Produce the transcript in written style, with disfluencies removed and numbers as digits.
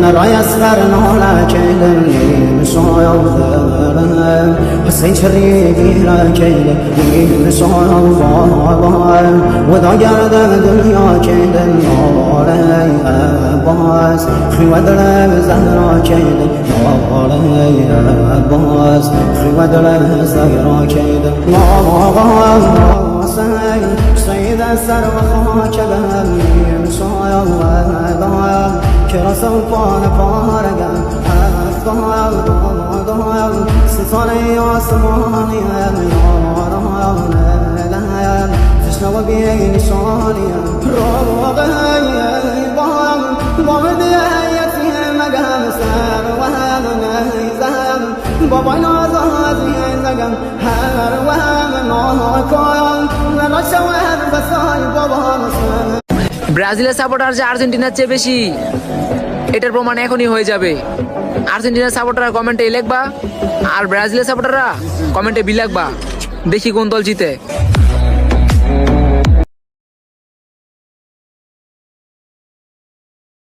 نرى يسخرنا لكن حسين شريكي لكن وذا جرد الدنيا كيد علي أباس خواد الزهرا كيد علي أباس خواد الزهرا كيد سيد السر وخاك مشايا الله كرا سلطان فارقا أفضل ستاني واسماني يا تشنو بيه نشاني روغي ومدي يتي مقام سار وهم نهيزام بابا نازازي زقم هر وهم ناكايا نرشوان بساي بابا مسلم ব্রাজিলের সাপোর্টার যে আর্জেন্টিনার চেয়ে বেশি, এটার প্রমাণ এখনই হয়ে যাবে। আর্জেন্টিনার সাপোর্টার কমেন্টে এ লিখবা, আর ব্রাজিলের সাপোর্টাররা কমেন্টে বি লিখবা। দেখি কোন দল জিতে।